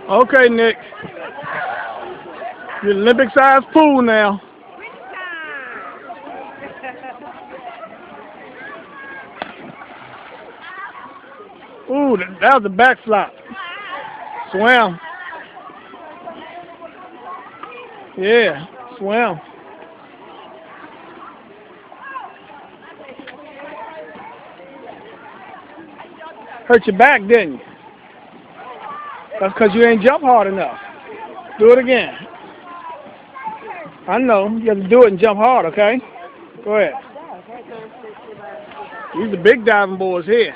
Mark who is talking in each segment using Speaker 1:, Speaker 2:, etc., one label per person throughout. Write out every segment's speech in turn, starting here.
Speaker 1: Okay, Nick. Your Olympic-sized pool now. Ooh, that was a backflip. Swim. Yeah, swim. Hurt your back, didn't you? That's because you ain't jump hard enough. Do it again. I know. You have to do it and jump hard, okay? Go ahead. These are big diving boards here.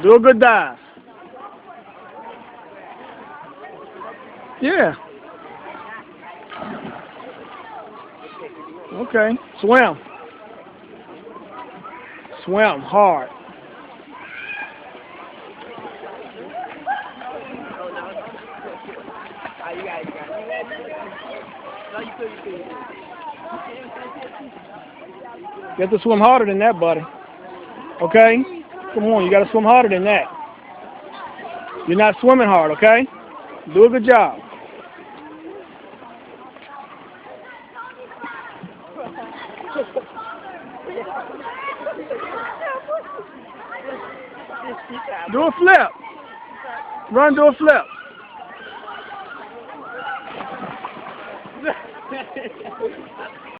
Speaker 1: Do a good dive. Yeah. Okay. Swim. Swim hard. You have to swim harder than that, buddy. Okay? Come on, you got to swim harder than that. You're not swimming hard, okay? Do a good job. Do a flip. Run, do a flip.